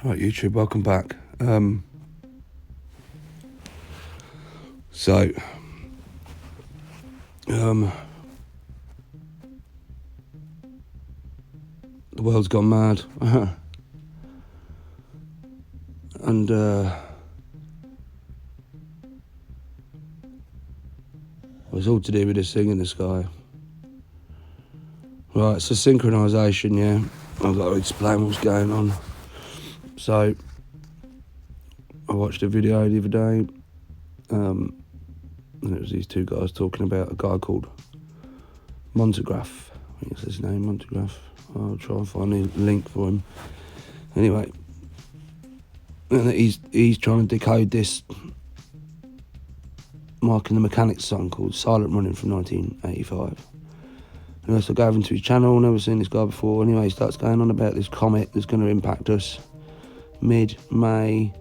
Right, YouTube, welcome back. So, the world's gone mad. And, it's all to do with this thing in the sky. Right, it's a synchronisation, yeah. I've got to explain what's going on. So, I watched a video the other day, and it was these two guys talking about a guy called Montegraph. I think it's his name, Montegraph. I'll try and find a link for him. Anyway, and he's trying to decode this Mark and the Mechanics song called Silent Running from 1985. And so I go over into his channel, never seen this guy before. Anyway, he starts going on about this comet that's going to impact us mid-May,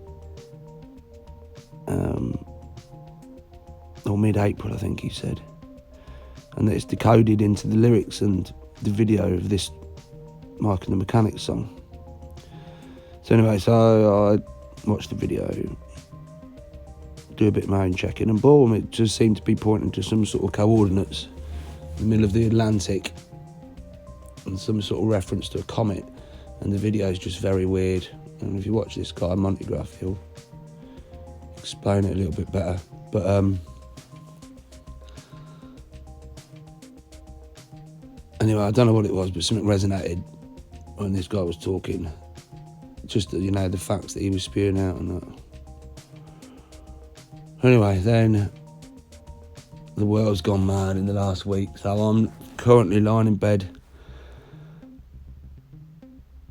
or mid-April, I think he said. And that it's decoded into the lyrics and the video of this Mark and the Mechanics song. So anyway, so I watched the video, do a bit of my own checking, and boom, it just seemed to be pointing to some sort of coordinates in the middle of the Atlantic and some sort of reference to a comet, and the video is just very weird. And if you watch this guy Montegraph, he'll explain it a little bit better. But anyway, I don't know what it was, but something resonated when this guy was talking. Just, the facts that he was spewing out and that. Anyway, then the world's gone mad in the last week, so I'm currently lying in bed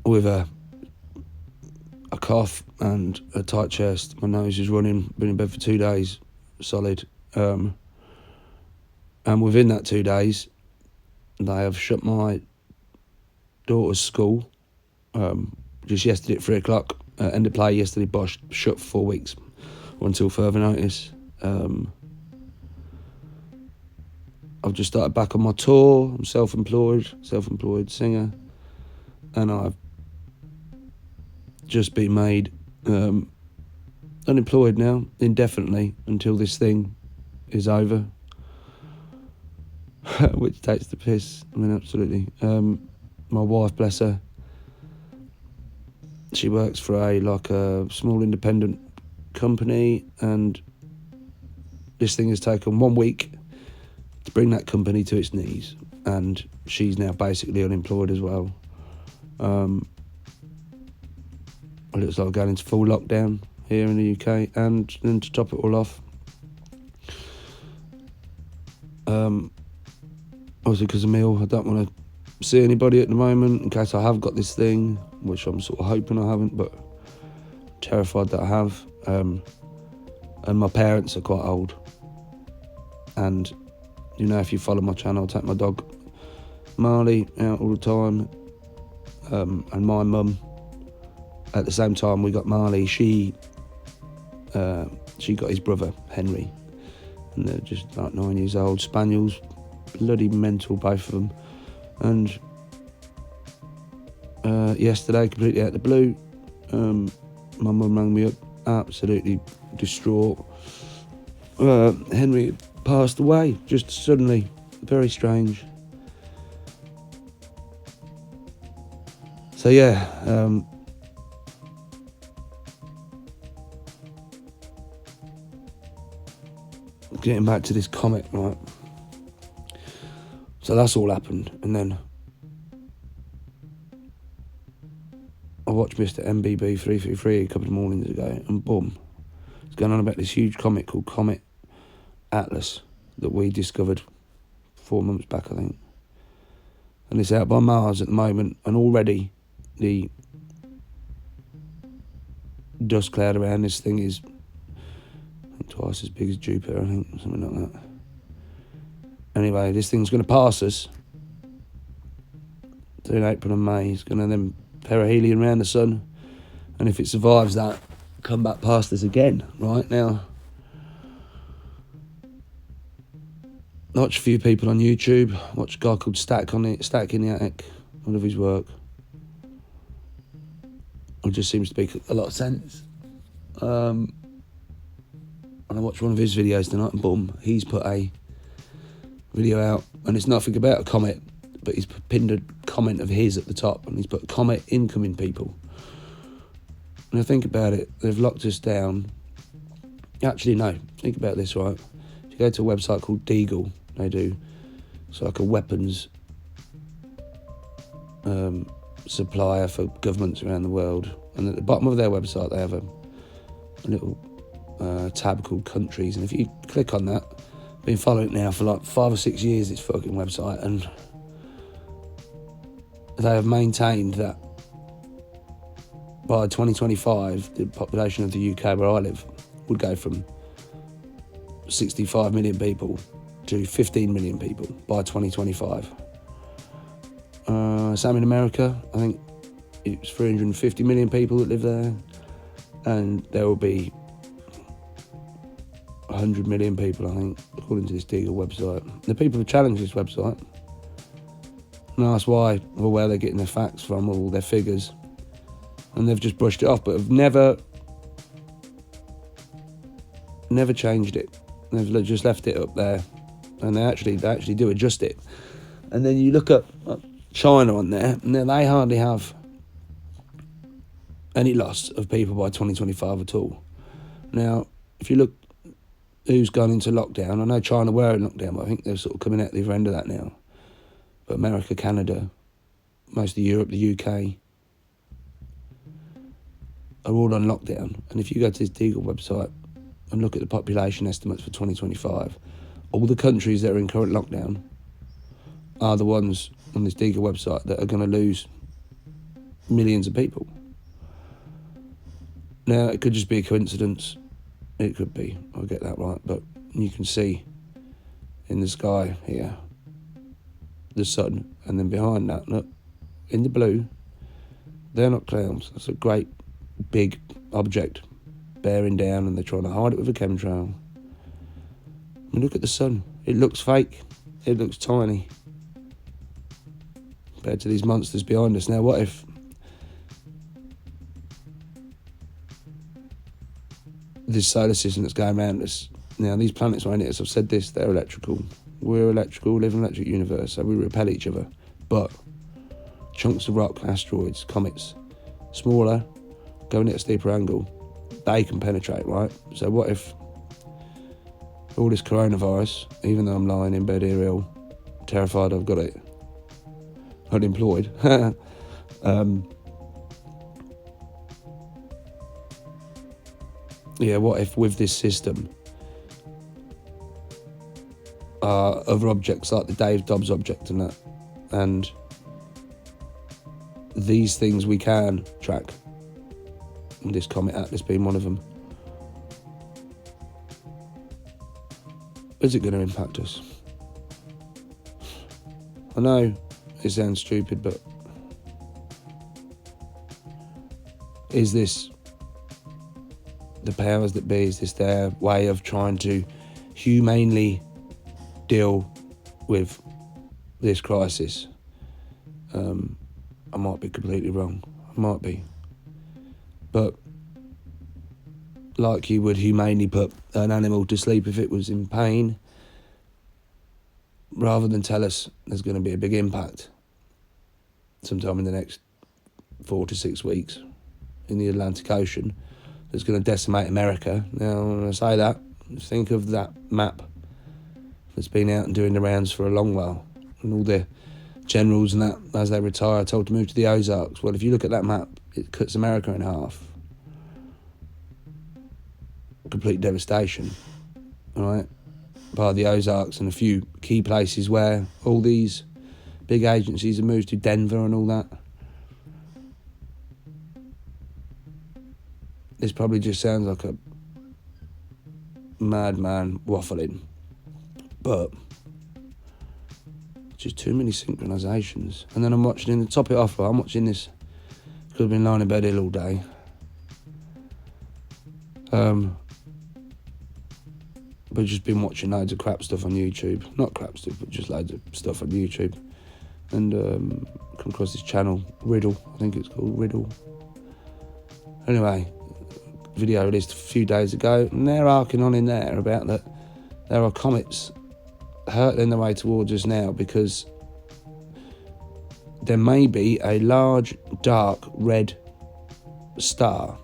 with a cough and a tight chest. My nose is running, been in bed for 2 days, solid. And within that 2 days, they have shut my daughter's school, just yesterday at 3 o'clock. End of play yesterday, Bosch shut for 4 weeks, until further notice. I've just started back on my tour. I'm self-employed singer, and I've just been made unemployed now, indefinitely, until this thing is over, which takes the piss. I mean, absolutely. My wife, bless her, she works for a small independent company, and this thing has taken 1 week to bring that company to its knees, and she's now basically unemployed as well. It looks like we're going into full lockdown here in the UK, and then to top it all off, obviously because of Meal, I don't want to see anybody at the moment in case I have got this thing, which I'm sort of hoping I haven't, but terrified that I have. And my parents are quite old, and if you follow my channel, I take my dog Marley out all the time, and my mum, at the same time we got Marley, she got his brother Henry, and they're just like 9 years old, spaniels, bloody mental, both of them. And yesterday, completely out of the blue, my mum rang me up, absolutely distraught. Henry had passed away, just suddenly, very strange. So yeah, getting back to this comic, right? So that's all happened, and then I watched Mr. MBB 333 a couple of mornings ago, and boom, it's going on about this huge comet called Comet Atlas that we discovered 4 months back, I think. And it's out by Mars at the moment, and already the dust cloud around this thing is twice as big as Jupiter, I think, something like that. Anyway, this thing's going to pass us in April and May. It's going to then perihelion around the sun, and if it survives that, come back past us again. Right now, watch a few people on YouTube. Watch a guy called Static in the Attic. I love his work. It just seems to make a lot of sense. And I watched one of his videos tonight, and boom, he's put a video out, and it's nothing about a comet, but he's pinned a comment of his at the top, and he's put comet incoming people. And I think about it, they've locked us down. Actually, no, think about this, right? If you go to a website called Deagle, it's like a weapons supplier for governments around the world, and at the bottom of their website they have a little tab called countries, and if you click on that, I've been following it now for like 5 or 6 years, this fucking website, and they have maintained that by 2025 the population of the UK where I live would go from 65 million people to 15 million people by 2025. Same in America, I think it's 350 million people that live there, and there will be 100 million people, I think, according to this Deagle website. The people who challenge this website and ask why or where they're getting their facts from, or all their figures, and they've just brushed it off, but have never changed it. They've just left it up there, and they actually do adjust it. And then you look at China on there, and they hardly have any loss of people by 2025 at all. Now, if you look who's gone into lockdown, I know China were in lockdown, but I think they're sort of coming out the other end of that now. But America, Canada, most of Europe, the UK are all on lockdown. And if you go to this Deagle website and look at the population estimates for 2025, all the countries that are in current lockdown are the ones on this Deagle website that are going to lose millions of people. Now, it could just be a coincidence. It could be, I'll get that right, but you can see in the sky here the sun, and then behind that, look, in the blue, they're not clouds. That's a great big object bearing down, and they're trying to hide it with a chemtrail. I mean, look at the sun. It looks fake. It looks tiny compared to these monsters behind us. Now, what if this solar system that's going around us, now these planets around us, I've said this, they're electrical. We're electrical, live in an electric universe, so we repel each other. But chunks of rock, asteroids, comets, smaller, going at a steeper angle, they can penetrate, right? So what if all this coronavirus, even though I'm lying in bed here ill, terrified I've got it, unemployed, yeah, what if with this system, other objects like the Dave Dobbs object and that, and these things we can track, and this Comet Atlas being one of them, is it going to impact us? I know it sounds stupid, but is this the powers that be? Is this their way of trying to humanely deal with this crisis? I might be completely wrong. I might be. But like you would humanely put an animal to sleep if it was in pain, rather than tell us there's going to be a big impact sometime in the next 4 to 6 weeks in the Atlantic Ocean that's going to decimate America. Now, when I say that, think of that map that's been out and doing the rounds for a long while, and all the generals and that, as they retire, are told to move to the Ozarks. Well, if you look at that map, it cuts America in half. Complete devastation, all right, by the Ozarks and a few key places where all these big agencies have moved to, Denver and all that. This probably just sounds like a madman waffling, but just too many synchronisations. And then I'm watching, to top it off, I'm watching this because I've been lying in bed ill all day. But just been watching loads of crap stuff on YouTube. Not crap stuff, but just loads of stuff on YouTube. And come across this channel, Riddle, I think it's called Riddle. Anyway, video released a few days ago, and they're arcing on in there about that there are comets hurtling their way towards us now because there may be a large, dark, red star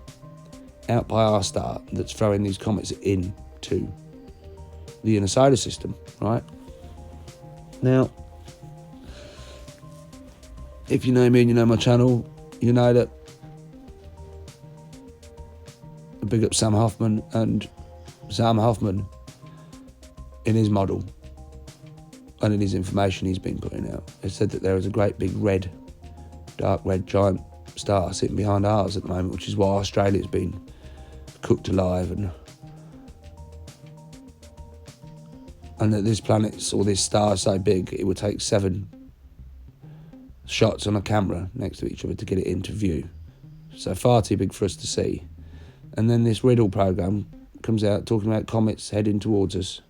out by our star that's throwing these comets into the inner solar system, right? Now, if you know me and you know my channel, you know that I big up Sam Hofman, and Sam Hofman, in his model and in his information he's been putting out, has said that there is a great big red, dark red giant star sitting behind ours at the moment, which is why Australia's been cooked alive, and that this planet's, or this star, is so big it would take 7 shots on a camera next to each other to get it into view. So far too big for us to see. And then this riddle program comes out talking about comets heading towards us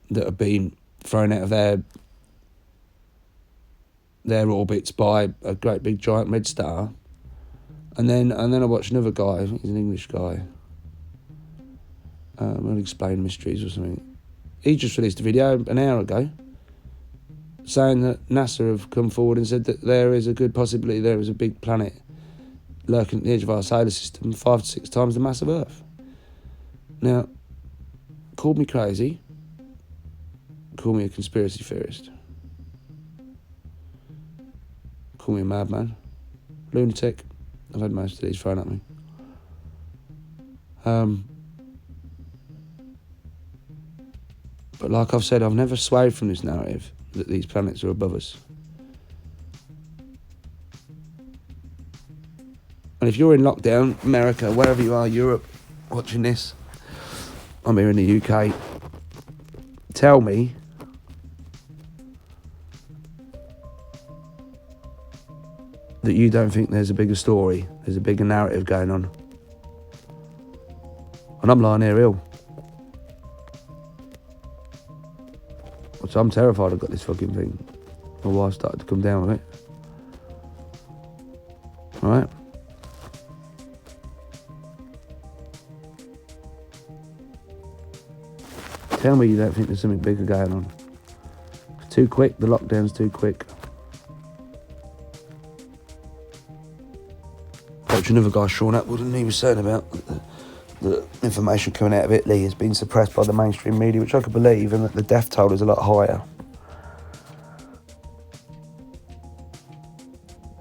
that have been thrown out of their orbits by a great big giant red star. And then I watched another guy, I think he's an English guy, Unexplained Mysteries or something. He just released a video an hour ago saying that NASA have come forward and said that there is a good possibility there is a big planet lurking at the edge of our solar system 5 to 6 times the mass of Earth. Now, call me crazy, call me a conspiracy theorist, call me a madman, lunatic. I've had most of these thrown at me. But like I've said, I've never swayed from this narrative that these planets are above us. And if you're in lockdown, America, wherever you are, Europe, watching this, I'm here in the UK, tell me that you don't think there's a bigger story, there's a bigger narrative going on. And I'm lying here ill. So I'm terrified I've got this fucking thing. My wife started to come down with it. Alright? Tell me you don't think there's something bigger going on. It's too quick, the lockdown's too quick. Watch another guy, Sean Atwood, and he was saying about the information coming out of Italy has been suppressed by the mainstream media, which I could believe, and that the death toll is a lot higher.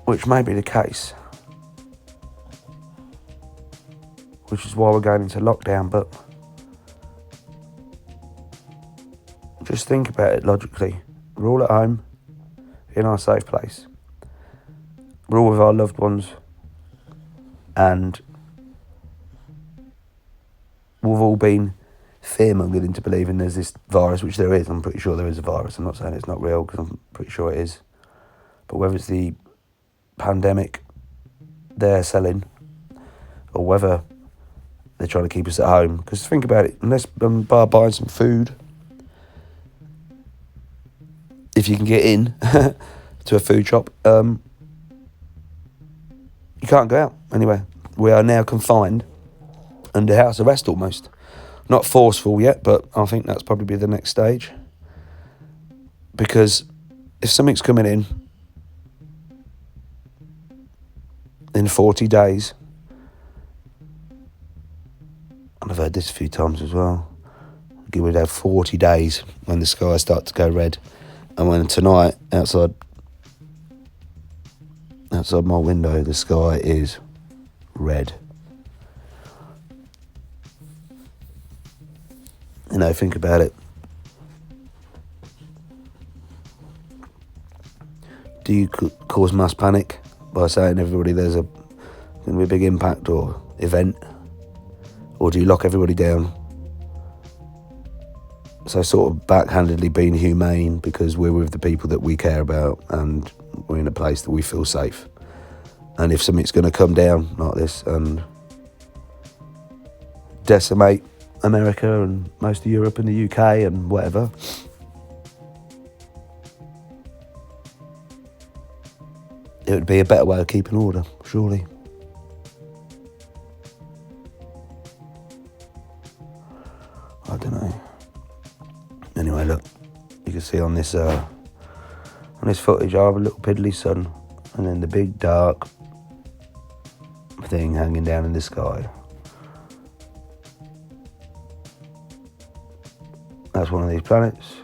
Which may be the case. Which is why we're going into lockdown, but just think about it logically. We're all at home, in our safe place. We're all with our loved ones, and we've all been fear-mongered into believing there's this virus, which there is. I'm pretty sure there is a virus. I'm not saying it's not real, because I'm pretty sure it is. But whether it's the pandemic they're selling, or whether they're trying to keep us at home, because think about it, unless buying some food, if you can get in to a food shop, you can't go out anyway. We are now confined under house arrest almost. Not forceful yet, but I think that's probably the next stage. Because if something's coming in 40 days, and I've heard this a few times as well, we would have 40 days when the skies start to go red. And when tonight, outside my window, the sky is red. You know, think about it. Do you cause mass panic by saying everybody there's going to be a big impact or event? Or do you lock everybody down? So sort of backhandedly being humane because we're with the people that we care about and we're in a place that we feel safe. And if something's going to come down like this and decimate America and most of Europe and the UK and whatever, it would be a better way of keeping order, surely. see on this footage, I have a little piddly sun, and then the big dark thing hanging down in the sky. That's one of these planets.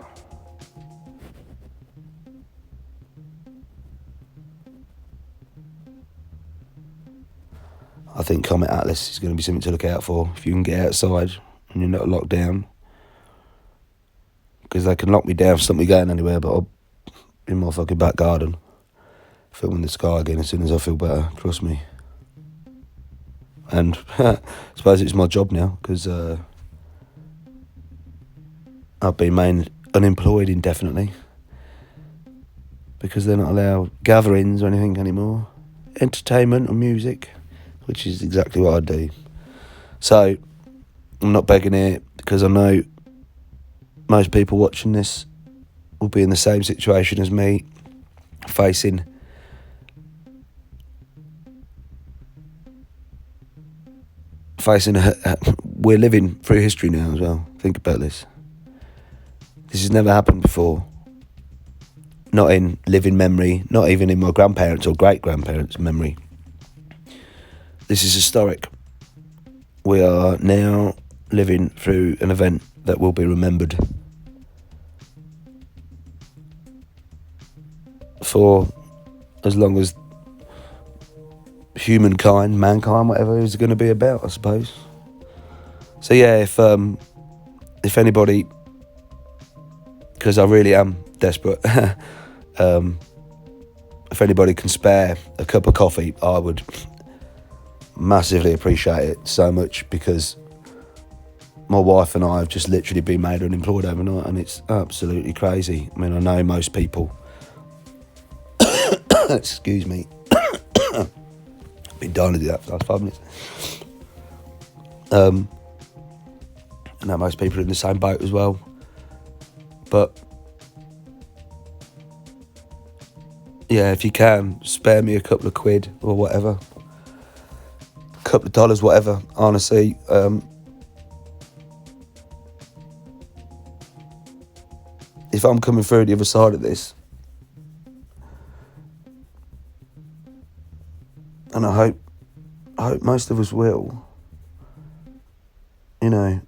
I think Comet Atlas is going to be something to look out for if you can get outside and you're not locked down. Because they can lock me down, stop me going anywhere, but I'll be in my fucking back garden filming the sky again as soon as I feel better, trust me. And I suppose it's my job now, because I've been made unemployed indefinitely, because they're not allowed gatherings or anything anymore. Entertainment or music, which is exactly what I do. So, I'm not begging it, because I know most people watching this will be in the same situation as me, facing we're living through history now as well. Think about this. This has never happened before. Not in living memory, not even in my grandparents' or great-grandparents' memory. This is historic. We are now living through an event that will be remembered for as long as mankind, whatever is going to be about, I suppose. So yeah, if anybody, because I really am desperate, if anybody can spare a cup of coffee, I would massively appreciate it so much, because my wife and I have just literally been made unemployed overnight, and it's absolutely crazy. I mean, I know most people excuse me, been dying to do that for the last 5 minutes. I know most people are in the same boat as well, but yeah, if you can spare me a couple of quid or whatever, a couple of dollars, whatever, honestly, if I'm coming through the other side of this, and I hope most of us will, we're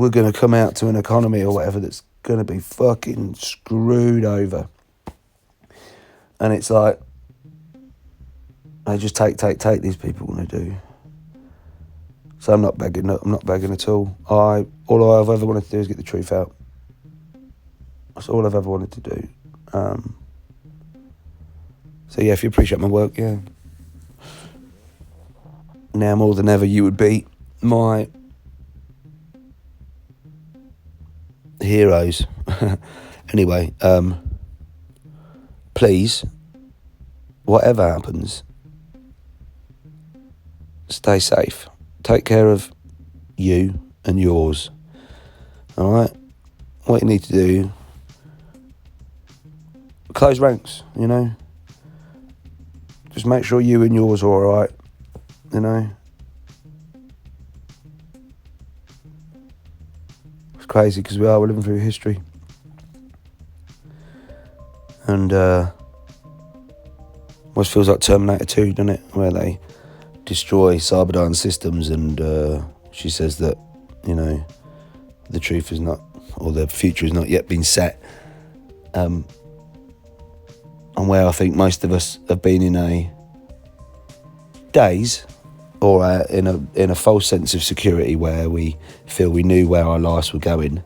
going to come out to an economy or whatever that's going to be fucking screwed over. And it's like, they just take these people when they do. So I'm not begging at all. All I've ever wanted to do is get the truth out. That's all I've ever wanted to do. So yeah, if you appreciate my work, yeah. Now more than ever, you would be my heroes. Anyway, please, whatever happens, stay safe. Take care of you and yours. Alright? What you need to do, close ranks, Just make sure you and yours are alright, It's crazy, because we're living through history. And almost feels like Terminator 2, doesn't it? Where they destroy Cyberdyne systems, and she says that, the truth is not, or the future has not yet been set. And where I think most of us have been in a daze, or in a false sense of security, where we feel we knew where our lives were going.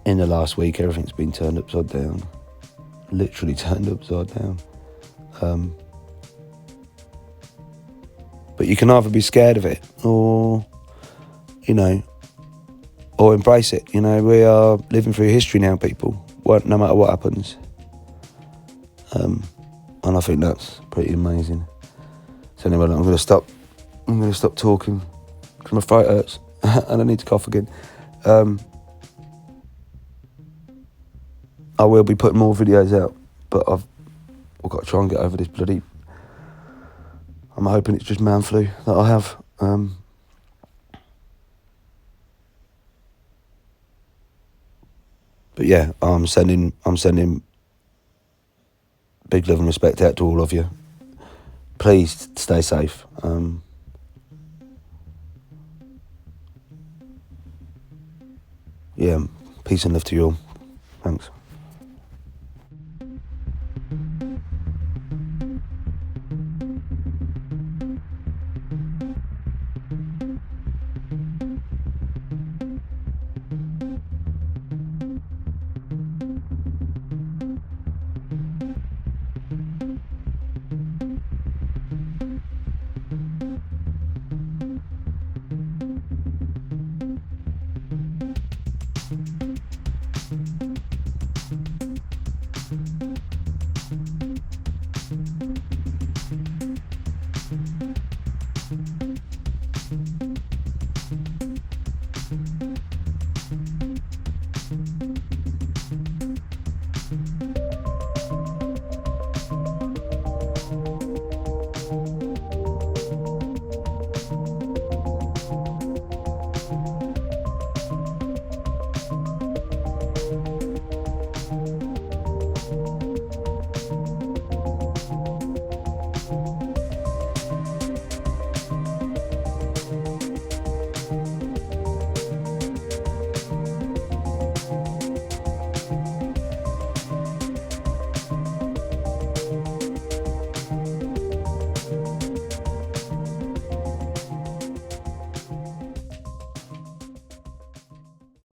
In the last week, everything's been turned upside down. Literally turned upside down. But you can either be scared of it, or or embrace it. We are living through history now, people. No matter what happens. And I think that's pretty amazing. So anyway, I'm going to stop talking, because my throat hurts and I need to cough again. I will be putting more videos out, but I've got to try and get over this bloody, I'm hoping it's just man flu that I have. But yeah, I'm sending big love and respect out to all of you. Please stay safe. Yeah, peace and love to you all. Thanks.